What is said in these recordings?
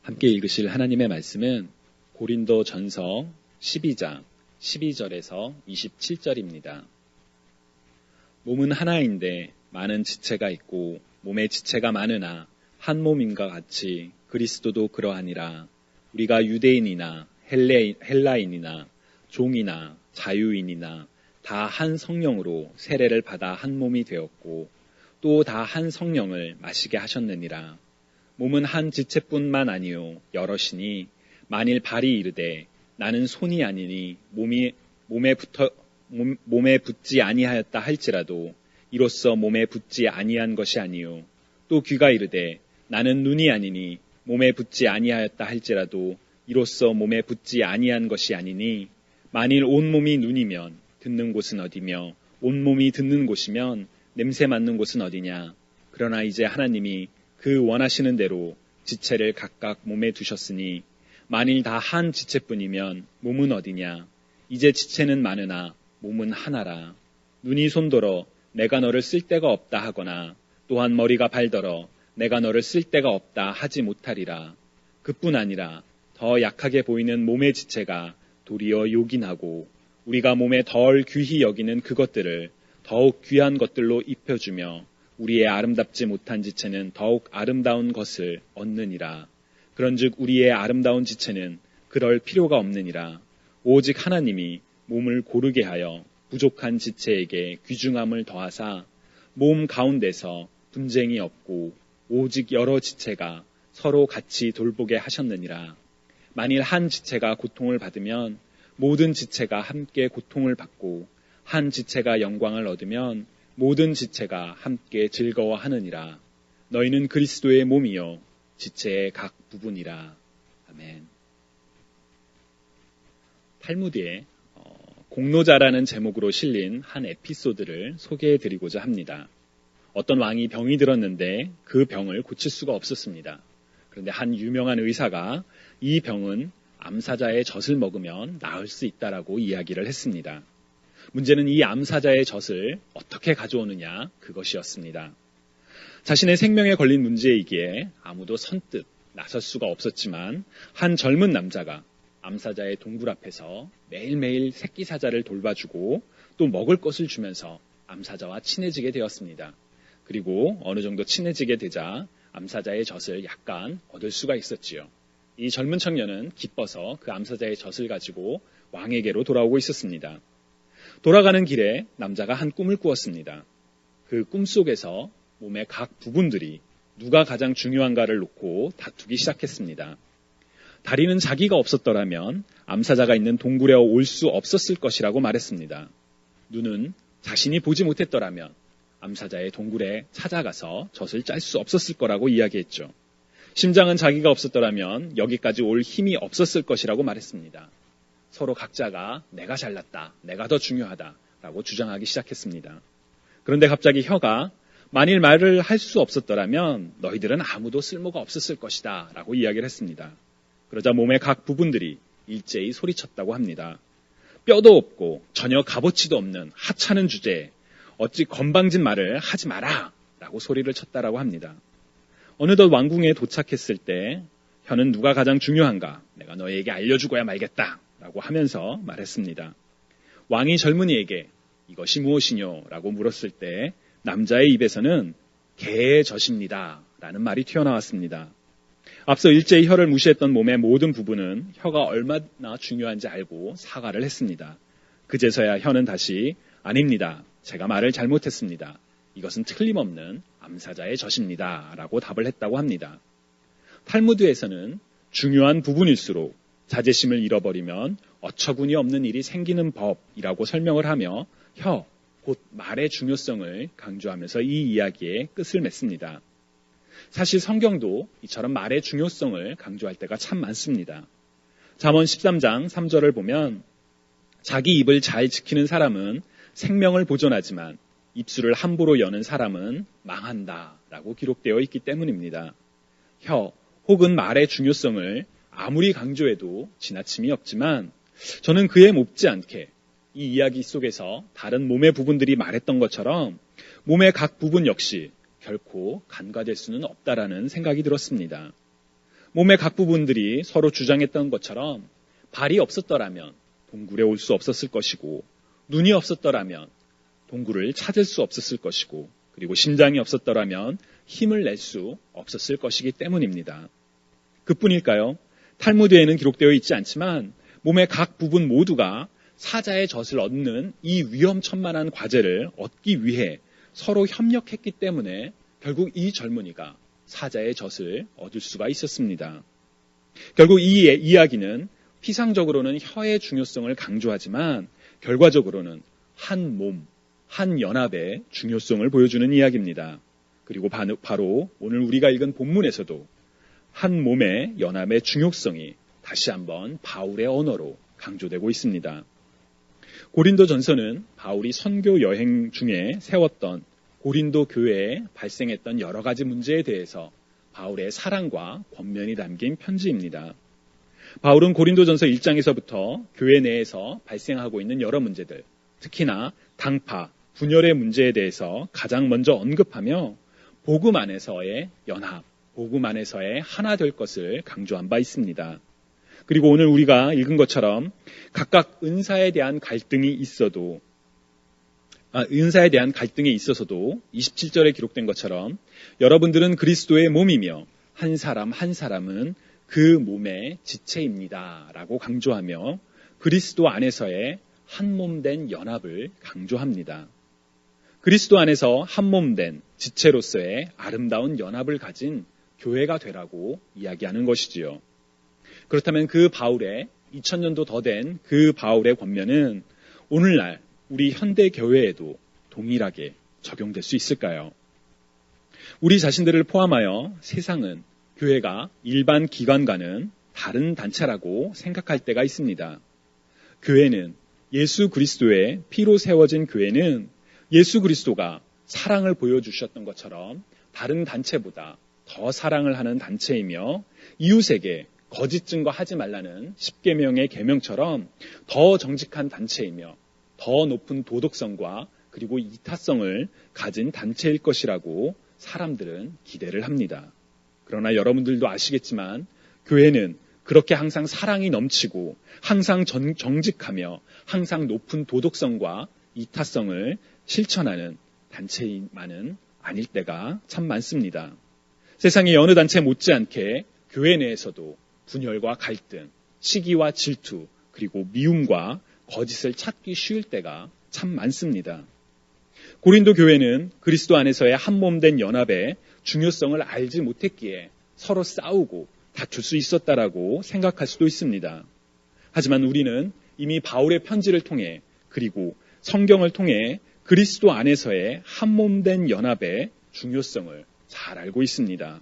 함께 읽으실 하나님의 말씀은 고린도 전서 12장 12절에서 27절입니다. 몸은 하나인데 많은 지체가 있고 몸에 지체가 많으나 한 몸인과 같이 그리스도도 그러하니라. 우리가 유대인이나 헬라인이나 종이나 자유인이나 다 한 성령으로 세례를 받아 한 몸이 되었고 또 다 한 성령을 마시게 하셨느니라. 몸은 한 지체뿐만 아니요 여럿이니 만일 발이 이르되 나는 손이 아니니 몸에 붙지 아니하였다 할지라도 이로써 몸에 붙지 아니한 것이 아니요 또 귀가 이르되 나는 눈이 아니니 몸에 붙지 아니하였다 할지라도 이로써 몸에 붙지 아니한 것이 아니니 만일 온 몸이 눈이면 듣는 곳은 어디며 온 몸이 듣는 곳이면 냄새 맡는 곳은 어디냐. 그러나 이제 하나님이 그 원하시는 대로 지체를 각각 몸에 두셨으니 만일 다 한 지체뿐이면 몸은 어디냐. 이제 지체는 많으나 몸은 하나라. 눈이 손더러 내가 너를 쓸 데가 없다 하거나 또한 머리가 발더러 내가 너를 쓸 데가 없다 하지 못하리라. 그뿐 아니라 더 약하게 보이는 몸의 지체가 도리어 요긴하고 우리가 몸에 덜 귀히 여기는 그것들을 더욱 귀한 것들로 입혀주며 우리의 아름답지 못한 지체는 더욱 아름다운 것을 얻느니라. 그런즉 우리의 아름다운 지체는 그럴 필요가 없느니라. 오직 하나님이 몸을 고르게 하여 부족한 지체에게 귀중함을 더하사 몸 가운데서 분쟁이 없고 오직 여러 지체가 서로 같이 돌보게 하셨느니라. 만일 한 지체가 고통을 받으면 모든 지체가 함께 고통을 받고 한 지체가 영광을 얻으면 모든 지체가 함께 즐거워하느니라. 너희는 그리스도의 몸이요 지체의 각 부분이라. 아멘. 탈무드에 공로자라는 제목으로 실린 한 에피소드를 소개해드리고자 합니다. 어떤 왕이 병이 들었는데 그 병을 고칠 수가 없었습니다. 그런데 한 유명한 의사가 이 병은 암사자의 젖을 먹으면 나을 수 있다라고 이야기를 했습니다. 문제는 이 암사자의 젖을 어떻게 가져오느냐 그것이었습니다. 자신의 생명에 걸린 문제이기에 아무도 선뜻 나설 수가 없었지만 한 젊은 남자가 암사자의 동굴 앞에서 매일매일 새끼 사자를 돌봐주고 또 먹을 것을 주면서 암사자와 친해지게 되었습니다. 그리고 어느 정도 친해지게 되자 암사자의 젖을 약간 얻을 수가 있었지요. 이 젊은 청년은 기뻐서 그 암사자의 젖을 가지고 왕에게로 돌아오고 있었습니다. 돌아가는 길에 남자가 한 꿈을 꾸었습니다. 그 꿈 속에서 몸의 각 부분들이 누가 가장 중요한가를 놓고 다투기 시작했습니다. 다리는 자기가 없었더라면 암사자가 있는 동굴에 올 수 없었을 것이라고 말했습니다. 눈은 자신이 보지 못했더라면 암사자의 동굴에 찾아가서 젖을 짤 수 없었을 거라고 이야기했죠. 심장은 자기가 없었더라면 여기까지 올 힘이 없었을 것이라고 말했습니다. 서로 각자가 내가 잘났다, 내가 더 중요하다라고 주장하기 시작했습니다. 그런데 갑자기 혀가 만일 말을 할 수 없었더라면 너희들은 아무도 쓸모가 없었을 것이다 라고 이야기를 했습니다. 그러자 몸의 각 부분들이 일제히 소리쳤다고 합니다. 뼈도 없고 전혀 값어치도 없는 하찮은 주제에 어찌 건방진 말을 하지 마라 라고 소리를 쳤다라고 합니다. 어느덧 왕궁에 도착했을 때 혀는 누가 가장 중요한가 내가 너희에게 알려주고야 말겠다 라고 하면서 말했습니다. 왕이 젊은이에게 이것이 무엇이뇨 라고 물었을 때 남자의 입에서는 개의 젖입니다 라는 말이 튀어나왔습니다. 앞서 일제히 혀를 무시했던 몸의 모든 부분은 혀가 얼마나 중요한지 알고 사과를 했습니다. 그제서야 혀는 다시 아닙니다. 제가 말을 잘못했습니다. 이것은 틀림없는 암사자의 젖입니다 라고 답을 했다고 합니다. 탈무드에서는 중요한 부분일수록 자제심을 잃어버리면 어처구니 없는 일이 생기는 법이라고 설명을 하며 혀, 곧 말의 중요성을 강조하면서 이 이야기의 끝을 맺습니다. 사실 성경도 이처럼 말의 중요성을 강조할 때가 참 많습니다. 잠언 13장 3절을 보면 자기 입을 잘 지키는 사람은 생명을 보존하지만 입술을 함부로 여는 사람은 망한다 라고 기록되어 있기 때문입니다. 혀 혹은 말의 중요성을 아무리 강조해도 지나침이 없지만 저는 그에 못지않게 이 이야기 속에서 다른 몸의 부분들이 말했던 것처럼 몸의 각 부분 역시 결코 간과될 수는 없다라는 생각이 들었습니다. 몸의 각 부분들이 서로 주장했던 것처럼 발이 없었더라면 동굴에 올 수 없었을 것이고, 눈이 없었더라면 동굴을 찾을 수 없었을 것이고, 그리고 심장이 없었더라면 힘을 낼 수 없었을 것이기 때문입니다. 그뿐일까요? 탈무드에는 기록되어 있지 않지만 몸의 각 부분 모두가 사자의 젖을 얻는 이 위험천만한 과제를 얻기 위해 서로 협력했기 때문에 결국 이 젊은이가 사자의 젖을 얻을 수가 있었습니다. 결국 이 이야기는 피상적으로는 혀의 중요성을 강조하지만 결과적으로는 한 몸, 한 연합의 중요성을 보여주는 이야기입니다. 그리고 바로 오늘 우리가 읽은 본문에서도 한 몸의 연합의 중요성이 다시 한번 바울의 언어로 강조되고 있습니다. 고린도전서는 바울이 선교 여행 중에 세웠던 고린도 교회에 발생했던 여러 가지 문제에 대해서 바울의 사랑과 권면이 담긴 편지입니다. 바울은 고린도전서 1장에서부터 교회 내에서 발생하고 있는 여러 문제들, 특히나 당파, 분열의 문제에 대해서 가장 먼저 언급하며 복음 안에서의 연합, 복음 안에서의 하나 될 것을 강조한 바 있습니다. 그리고 오늘 우리가 읽은 것처럼 각각 은사에 대한 갈등이 있어서도 27절에 기록된 것처럼 여러분들은 그리스도의 몸이며 한 사람 한 사람은 그 몸의 지체입니다 라고 강조하며 그리스도 안에서의 한 몸 된 연합을 강조합니다. 그리스도 안에서 한 몸 된 지체로서의 아름다운 연합을 가진 교회가 되라고 이야기하는 것이지요. 그렇다면 그 바울의 2000년도 더 된 그 바울의 권면은 오늘날 우리 현대 교회에도 동일하게 적용될 수 있을까요? 우리 자신들을 포함하여 세상은 교회가 일반 기관과는 다른 단체라고 생각할 때가 있습니다. 교회는 예수 그리스도의 피로 세워진 교회는 예수 그리스도가 사랑을 보여주셨던 것처럼 다른 단체보다 더 사랑을 하는 단체이며 이웃에게 거짓 증거하지 말라는 십계명의 계명처럼 더 정직한 단체이며 더 높은 도덕성과 그리고 이타성을 가진 단체일 것이라고 사람들은 기대를 합니다. 그러나 여러분들도 아시겠지만 교회는 그렇게 항상 사랑이 넘치고 항상 정직하며 항상 높은 도덕성과 이타성을 실천하는 단체만은 아닐 때가 참 많습니다. 세상의 어느 단체 못지않게 교회 내에서도 분열과 갈등, 시기와 질투, 그리고 미움과 거짓을 찾기 쉬울 때가 참 많습니다. 고린도 교회는 그리스도 안에서의 한 몸 된 연합의 중요성을 알지 못했기에 서로 싸우고 다툴 수 있었다라고 생각할 수도 있습니다. 하지만 우리는 이미 바울의 편지를 통해 그리고 성경을 통해 그리스도 안에서의 한 몸 된 연합의 중요성을 잘 알고 있습니다.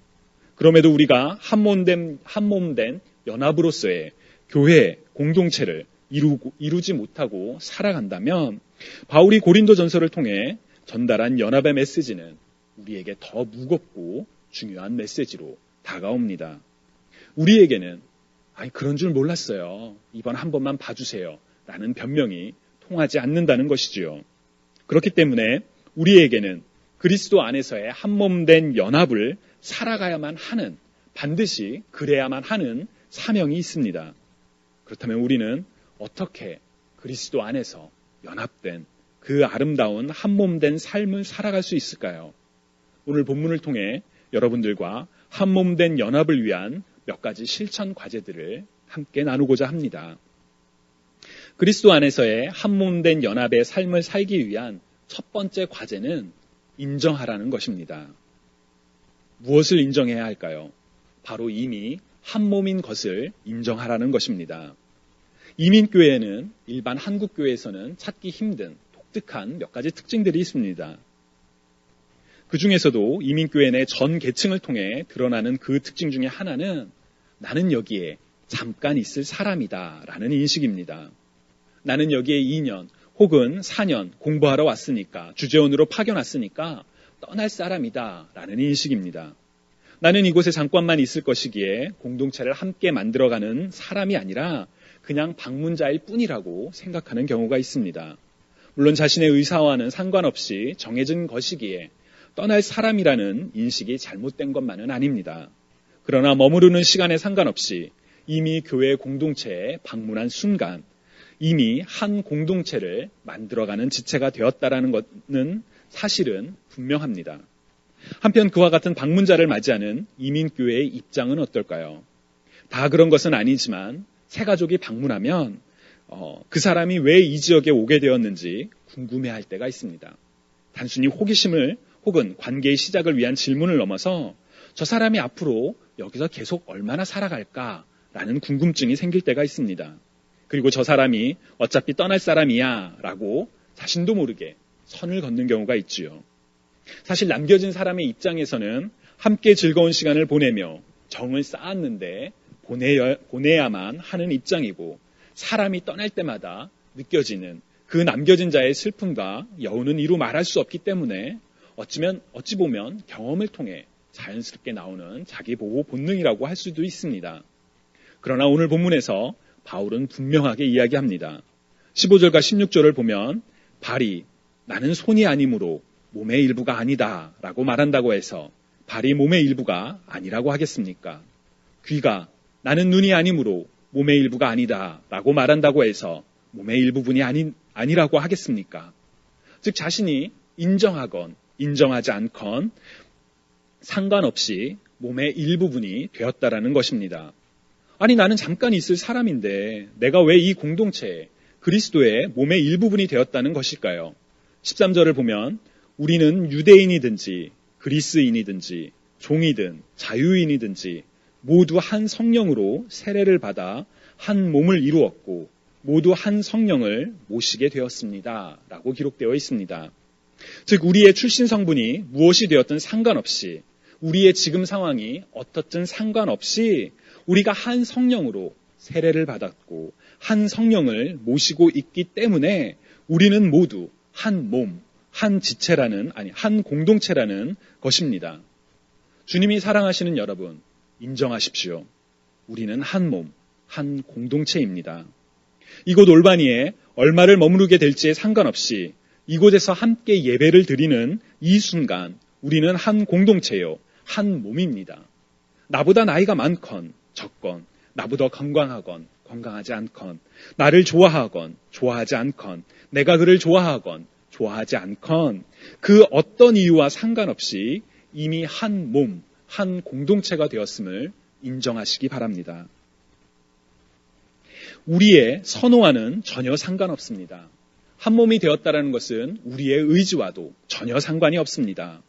그럼에도 우리가 한 몸 된 연합으로서의 교회 공동체를 이루지 못하고 살아간다면 바울이 고린도전서를 통해 전달한 연합의 메시지는 우리에게 더 무겁고 중요한 메시지로 다가옵니다. 우리에게는 그런 줄 몰랐어요. 이번 한 번만 봐주세요. 라는 변명이 통하지 않는다는 것이지요. 그렇기 때문에 우리에게는 그리스도 안에서의 한 몸 된 연합을 살아가야만 하는, 반드시 그래야만 하는 사명이 있습니다. 그렇다면 우리는 어떻게 그리스도 안에서 연합된 그 아름다운 한 몸 된 삶을 살아갈 수 있을까요? 오늘 본문을 통해 여러분들과 한 몸 된 연합을 위한 몇 가지 실천 과제들을 함께 나누고자 합니다. 그리스도 안에서의 한 몸 된 연합의 삶을 살기 위한 첫 번째 과제는 인정하라는 것입니다. 무엇을 인정해야 할까요? 바로 이미 한 몸인 것을 인정하라는 것입니다. 이민교회에는 일반 한국교회에서는 찾기 힘든 독특한 몇 가지 특징들이 있습니다. 그 중에서도 이민교회 내 전 계층을 통해 드러나는 그 특징 중에 하나는 나는 여기에 잠깐 있을 사람이다 라는 인식입니다. 나는 여기에 2년 혹은 4년 공부하러 왔으니까, 주재원으로 파견 왔으니까 떠날 사람이다 라는 인식입니다. 나는 이곳에 잠깐만 있을 것이기에 공동체를 함께 만들어가는 사람이 아니라 그냥 방문자일 뿐이라고 생각하는 경우가 있습니다. 물론 자신의 의사와는 상관없이 정해진 것이기에 떠날 사람이라는 인식이 잘못된 것만은 아닙니다. 그러나 머무르는 시간에 상관없이 이미 교회 공동체에 방문한 순간 이미 한 공동체를 만들어가는 지체가 되었다라는 것은 사실은 분명합니다. 한편 그와 같은 방문자를 맞이하는 이민교회의 입장은 어떨까요? 다 그런 것은 아니지만 새 가족이 방문하면 그 사람이 왜 이 지역에 오게 되었는지 궁금해할 때가 있습니다. 단순히 호기심을 혹은 관계의 시작을 위한 질문을 넘어서 저 사람이 앞으로 여기서 계속 얼마나 살아갈까라는 궁금증이 생길 때가 있습니다. 그리고 저 사람이 어차피 떠날 사람이야 라고 자신도 모르게 선을 걷는 경우가 있지요. 사실 남겨진 사람의 입장에서는 함께 즐거운 시간을 보내며 정을 쌓았는데 보내야만 하는 입장이고 사람이 떠날 때마다 느껴지는 그 남겨진 자의 슬픔과 여운은 이루 말할 수 없기 때문에 어찌 보면 경험을 통해 자연스럽게 나오는 자기 보호 본능이라고 할 수도 있습니다. 그러나 오늘 본문에서 바울은 분명하게 이야기합니다. 15절과 16절을 보면 발이 나는 손이 아니므로 몸의 일부가 아니다 라고 말한다고 해서 발이 몸의 일부가 아니라고 하겠습니까? 귀가 나는 눈이 아니므로 몸의 일부가 아니다 라고 말한다고 해서 몸의 일부분이 아니라고 하겠습니까? 즉 자신이 인정하건 인정하지 않건 상관없이 몸의 일부분이 되었다라는 것입니다. 아니 나는 잠깐 있을 사람인데 내가 왜 이 공동체에 그리스도의 몸의 일부분이 되었다는 것일까요? 13절을 보면 우리는 유대인이든지 그리스인이든지 종이든 자유인이든지 모두 한 성령으로 세례를 받아 한 몸을 이루었고 모두 한 성령을 모시게 되었습니다. 라고 기록되어 있습니다. 즉 우리의 출신 성분이 무엇이 되었든 상관없이 우리의 지금 상황이 어떻든 상관없이 우리가 한 성령으로 세례를 받았고 한 성령을 모시고 있기 때문에 우리는 모두 한 몸, 한 공동체라는 것입니다. 주님이 사랑하시는 여러분, 인정하십시오. 우리는 한 몸, 한 공동체입니다. 이곳 올바니에 얼마를 머무르게 될지에 상관없이 이곳에서 함께 예배를 드리는 이 순간 우리는 한 공동체요, 한 몸입니다. 나보다 나이가 많건 적건, 나보다 건강하건 건강하지 않건, 나를 좋아하건 좋아하지 않건, 내가 그를 좋아하건 좋아하지 않건 그 어떤 이유와 상관없이 이미 한 몸, 한 공동체가 되었음을 인정하시기 바랍니다. 우리의 선호와는 전혀 상관없습니다. 한 몸이 되었다는 것은 우리의 의지와도 전혀 상관이 없습니다.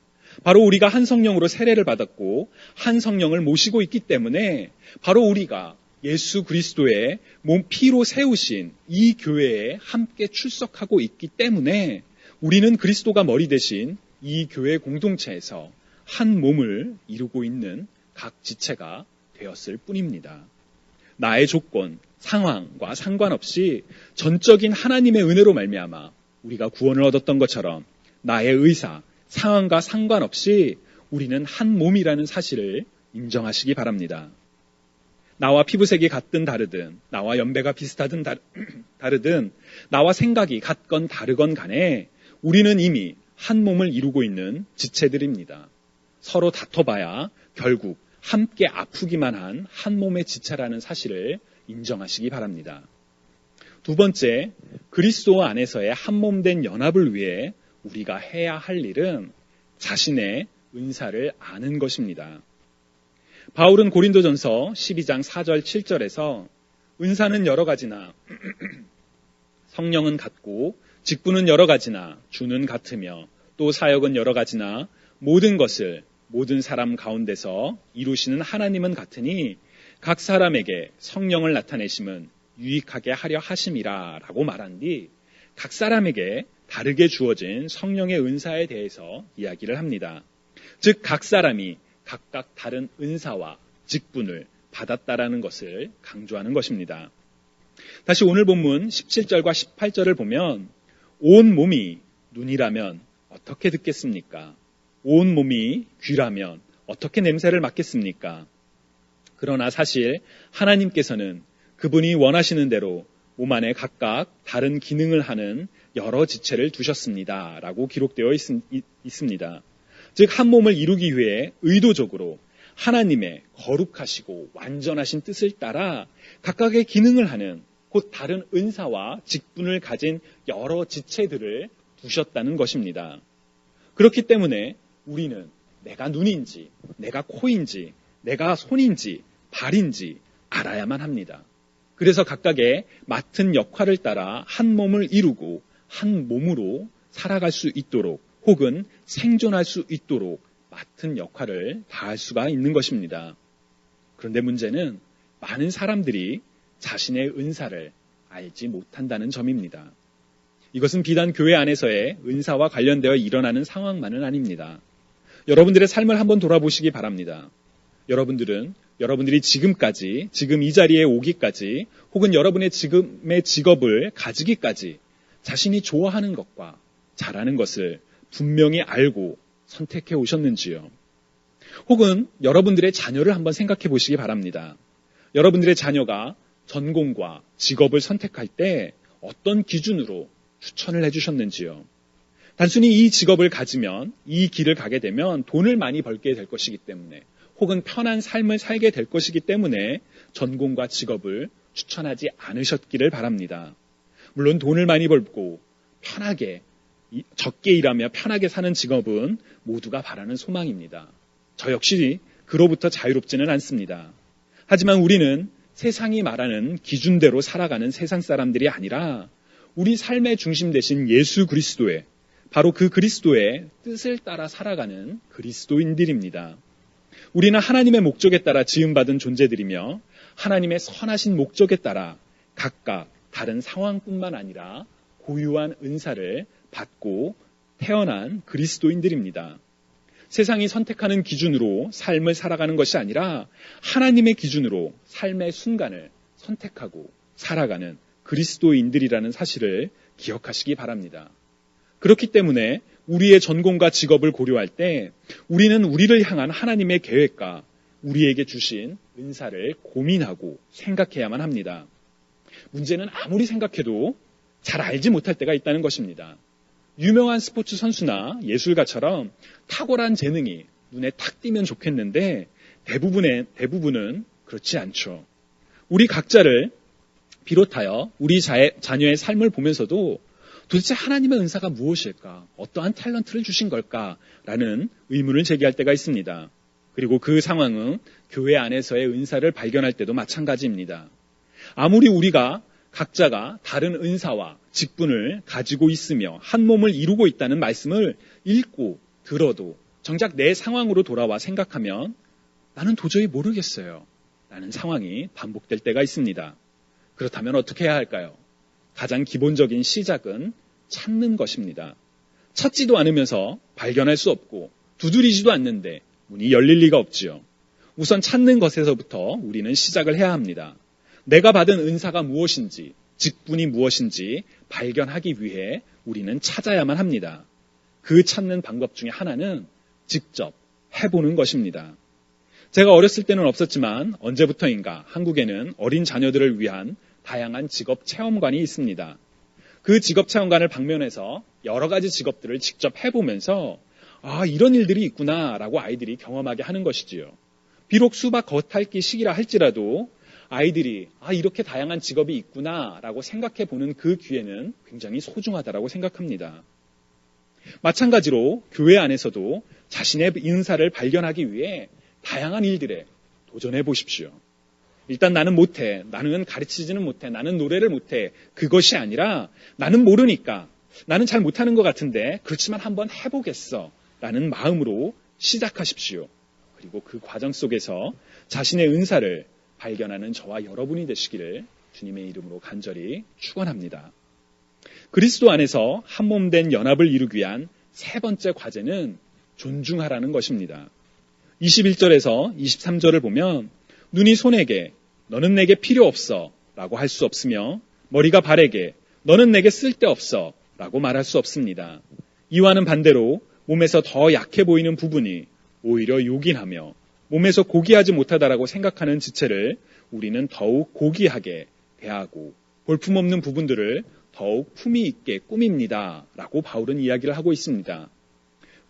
바로 우리가 한 성령으로 세례를 받았고 한 성령을 모시고 있기 때문에 바로 우리가 예수 그리스도의 몸 피로 세우신 이 교회에 함께 출석하고 있기 때문에 우리는 그리스도가 머리 대신 이 교회 공동체에서 한 몸을 이루고 있는 각 지체가 되었을 뿐입니다. 나의 조건, 상황과 상관없이 전적인 하나님의 은혜로 말미암아 우리가 구원을 얻었던 것처럼 나의 의사, 상황과 상관없이 우리는 한 몸이라는 사실을 인정하시기 바랍니다. 나와 피부색이 같든 다르든, 나와 연배가 비슷하든 다르든, 나와 생각이 같건 다르건 간에 우리는 이미 한 몸을 이루고 있는 지체들입니다. 서로 다퉈봐야 결국 함께 아프기만 한 한 몸의 지체라는 사실을 인정하시기 바랍니다. 두 번째, 그리스도 안에서의 한 몸 된 연합을 위해 우리가 해야 할 일은 자신의 은사를 아는 것입니다. 바울은 고린도전서 12장 4절 7절에서 은사는 여러 가지나 성령은 같고 직분은 여러 가지나 주는 같으며 또 사역은 여러 가지나 모든 것을 모든 사람 가운데서 이루시는 하나님은 같으니 각 사람에게 성령을 나타내심은 유익하게 하려 하심이라 라고 말한 뒤 각 사람에게 다르게 주어진 성령의 은사에 대해서 이야기를 합니다. 즉 각 사람이 각각 다른 은사와 직분을 받았다라는 것을 강조하는 것입니다. 다시 오늘 본문 17절과 18절을 보면 온 몸이 눈이라면 어떻게 듣겠습니까? 온 몸이 귀라면 어떻게 냄새를 맡겠습니까? 그러나 사실 하나님께서는 그분이 원하시는 대로 몸 안에 각각 다른 기능을 하는 여러 지체를 두셨습니다. 라고 기록되어 있습니다. 즉 한 몸을 이루기 위해 의도적으로 하나님의 거룩하시고 완전하신 뜻을 따라 각각의 기능을 하는 곧 다른 은사와 직분을 가진 여러 지체들을 두셨다는 것입니다. 그렇기 때문에 우리는 내가 눈인지, 내가 코인지, 내가 손인지, 발인지 알아야만 합니다. 그래서 각각의 맡은 역할을 따라 한 몸을 이루고 한 몸으로 살아갈 수 있도록 혹은 생존할 수 있도록 맡은 역할을 다할 수가 있는 것입니다. 그런데 문제는 많은 사람들이 자신의 은사를 알지 못한다는 점입니다. 이것은 비단 교회 안에서의 은사와 관련되어 일어나는 상황만은 아닙니다. 여러분들의 삶을 한번 돌아보시기 바랍니다. 여러분들이 지금까지, 지금 이 자리에 오기까지, 혹은 여러분의 지금의 직업을 가지기까지 자신이 좋아하는 것과 잘하는 것을 분명히 알고 선택해 오셨는지요? 혹은 여러분들의 자녀를 한번 생각해 보시기 바랍니다. 여러분들의 자녀가 전공과 직업을 선택할 때 어떤 기준으로 추천을 해주셨는지요? 단순히 이 직업을 가지면, 이 길을 가게 되면 돈을 많이 벌게 될 것이기 때문에, 혹은 편한 삶을 살게 될 것이기 때문에 전공과 직업을 추천하지 않으셨기를 바랍니다. 물론 돈을 많이 벌고 편하게, 적게 일하며 편하게 사는 직업은 모두가 바라는 소망입니다. 저 역시 그로부터 자유롭지는 않습니다. 하지만 우리는 세상이 말하는 기준대로 살아가는 세상 사람들이 아니라 우리 삶의 중심 되신 예수 그리스도의, 바로 그 그리스도의 뜻을 따라 살아가는 그리스도인들입니다. 우리는 하나님의 목적에 따라 지음받은 존재들이며 하나님의 선하신 목적에 따라 각각 다른 상황뿐만 아니라 고유한 은사를 받고 태어난 그리스도인들입니다. 세상이 선택하는 기준으로 삶을 살아가는 것이 아니라 하나님의 기준으로 삶의 순간을 선택하고 살아가는 그리스도인들이라는 사실을 기억하시기 바랍니다. 그렇기 때문에 우리의 전공과 직업을 고려할 때 우리는 우리를 향한 하나님의 계획과 우리에게 주신 은사를 고민하고 생각해야만 합니다. 문제는 아무리 생각해도 잘 알지 못할 때가 있다는 것입니다. 유명한 스포츠 선수나 예술가처럼 탁월한 재능이 눈에 탁 띄면 좋겠는데 대부분은 그렇지 않죠. 우리 각자를 비롯하여 우리 자녀의 삶을 보면서도 도대체 하나님의 은사가 무엇일까? 어떠한 탤런트를 주신 걸까? 라는 의문을 제기할 때가 있습니다. 그리고 그 상황은 교회 안에서의 은사를 발견할 때도 마찬가지입니다. 아무리 우리가 각자가 다른 은사와 직분을 가지고 있으며 한 몸을 이루고 있다는 말씀을 읽고 들어도 정작 내 상황으로 돌아와 생각하면 나는 도저히 모르겠어요. 라는 상황이 반복될 때가 있습니다. 그렇다면 어떻게 해야 할까요? 가장 기본적인 시작은 찾는 것입니다. 찾지도 않으면서 발견할 수 없고 두드리지도 않는데 문이 열릴 리가 없지요. 우선 찾는 것에서부터 우리는 시작을 해야 합니다. 내가 받은 은사가 무엇인지, 직분이 무엇인지 발견하기 위해 우리는 찾아야만 합니다. 그 찾는 방법 중에 하나는 직접 해보는 것입니다. 제가 어렸을 때는 없었지만 언제부터인가 한국에는 어린 자녀들을 위한 다양한 직업 체험관이 있습니다. 그 직업 체험관을 방문해서 여러 가지 직업들을 직접 해보면서 이런 일들이 있구나라고 아이들이 경험하게 하는 것이지요. 비록 수박 겉핥기 시기라 할지라도 아이들이 이렇게 다양한 직업이 있구나라고 생각해 보는 그 기회는 굉장히 소중하다라고 생각합니다. 마찬가지로 교회 안에서도 자신의 은사를 발견하기 위해 다양한 일들에 도전해 보십시오. 일단 나는 못해, 나는 가르치지는 못해, 나는 노래를 못해, 그것이 아니라 나는 모르니까, 나는 잘 못하는 것 같은데 그렇지만 한번 해보겠어 라는 마음으로 시작하십시오. 그리고 그 과정 속에서 자신의 은사를 발견하는 저와 여러분이 되시기를 주님의 이름으로 간절히 축원합니다. 그리스도 안에서 한 몸 된 연합을 이루기 위한 세 번째 과제는 존중하라는 것입니다. 21절에서 23절을 보면 눈이 손에게 너는 내게 필요 없어 라고 할 수 없으며 머리가 발에게 너는 내게 쓸데없어 라고 말할 수 없습니다. 이와는 반대로 몸에서 더 약해 보이는 부분이 오히려 요긴하며 몸에서 고귀하지 못하다라고 생각하는 지체를 우리는 더욱 고귀하게 대하고 볼품없는 부분들을 더욱 품위 있게 꾸밉니다 라고 바울은 이야기를 하고 있습니다.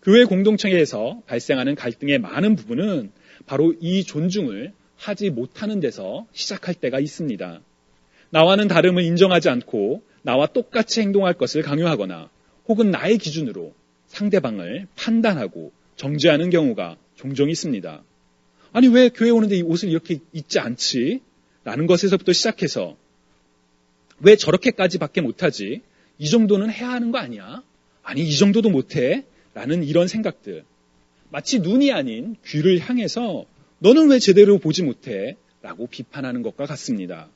교회 공동체에서 발생하는 갈등의 많은 부분은 바로 이 존중을 하지 못하는 데서 시작할 때가 있습니다. 나와는 다름을 인정하지 않고 나와 똑같이 행동할 것을 강요하거나 혹은 나의 기준으로 상대방을 판단하고 정죄하는 경우가 종종 있습니다. 아니, 왜 교회 오는데 이 옷을 이렇게 입지 않지? 라는 것에서부터 시작해서 왜 저렇게까지밖에 못하지? 이 정도는 해야 하는 거 아니야? 아니, 이 정도도 못해? 라는 이런 생각들. 마치 눈이 아닌 귀를 향해서 너는 왜 제대로 보지 못해? 라고 비판하는 것과 같습니다.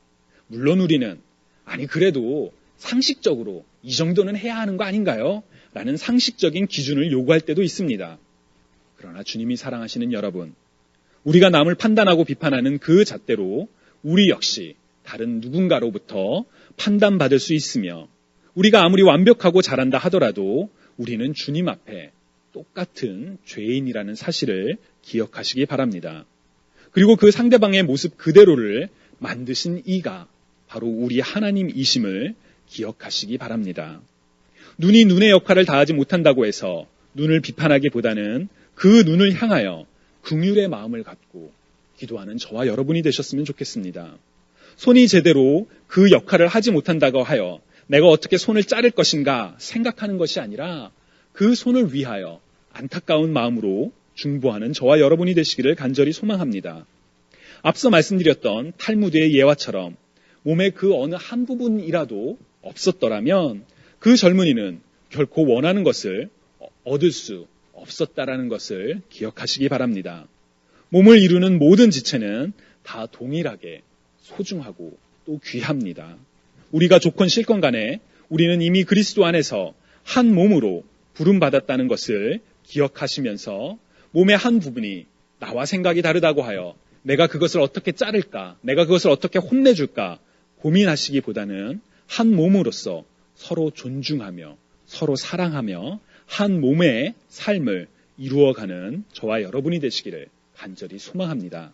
물론 우리는 아니 그래도 상식적으로 이 정도는 해야 하는 거 아닌가요? 라는 상식적인 기준을 요구할 때도 있습니다. 그러나 주님이 사랑하시는 여러분, 우리가 남을 판단하고 비판하는 그 잣대로 우리 역시 다른 누군가로부터 판단받을 수 있으며 우리가 아무리 완벽하고 잘한다 하더라도 우리는 주님 앞에 똑같은 죄인이라는 사실을 기억하시기 바랍니다. 그리고 그 상대방의 모습 그대로를 만드신 이가 바로 우리 하나님이심을 기억하시기 바랍니다. 눈이 눈의 역할을 다하지 못한다고 해서 눈을 비판하기보다는 그 눈을 향하여 긍휼의 마음을 갖고 기도하는 저와 여러분이 되셨으면 좋겠습니다. 손이 제대로 그 역할을 하지 못한다고 하여 내가 어떻게 손을 자를 것인가 생각하는 것이 아니라 그 손을 위하여 안타까운 마음으로 중보하는 저와 여러분이 되시기를 간절히 소망합니다. 앞서 말씀드렸던 탈무드의 예화처럼 몸의 그 어느 한 부분이라도 없었더라면 그 젊은이는 결코 원하는 것을 얻을 수 없었다라는 것을 기억하시기 바랍니다. 몸을 이루는 모든 지체는 다 동일하게 소중하고 또 귀합니다. 우리가 좋건 싫건 간에 우리는 이미 그리스도 안에서 한 몸으로 부름받았다는 것을 기억하시면서 몸의 한 부분이 나와 생각이 다르다고 하여 내가 그것을 어떻게 자를까, 내가 그것을 어떻게 혼내줄까 고민하시기보다는 한 몸으로서 서로 존중하며 서로 사랑하며 한 몸의 삶을 이루어가는 저와 여러분이 되시기를 간절히 소망합니다.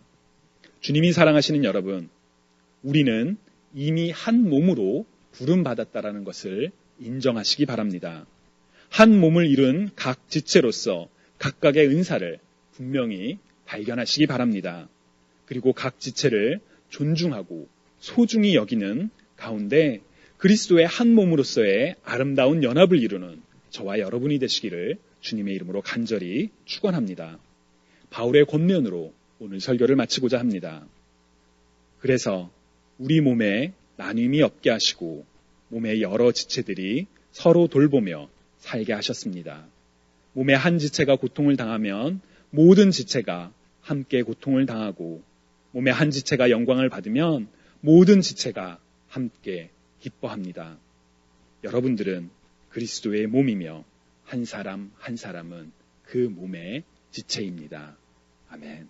주님이 사랑하시는 여러분, 우리는 이미 한 몸으로 부름받았다라는 것을 인정하시기 바랍니다. 한 몸을 이룬 각 지체로서 각각의 은사를 분명히 발견하시기 바랍니다. 그리고 각 지체를 존중하고 소중히 여기는 가운데 그리스도의 한 몸으로서의 아름다운 연합을 이루는 저와 여러분이 되시기를 주님의 이름으로 간절히 축원합니다. 바울의 권면으로 오늘 설교를 마치고자 합니다. 그래서 우리 몸에 나눔이 없게 하시고 몸의 여러 지체들이 서로 돌보며 살게 하셨습니다. 몸의 한 지체가 고통을 당하면 모든 지체가 함께 고통을 당하고 몸의 한 지체가 영광을 받으면 모든 지체가 함께 기뻐합니다. 여러분들은 그리스도의 몸이며 한 사람 한 사람은 그 몸의 지체입니다. 아멘.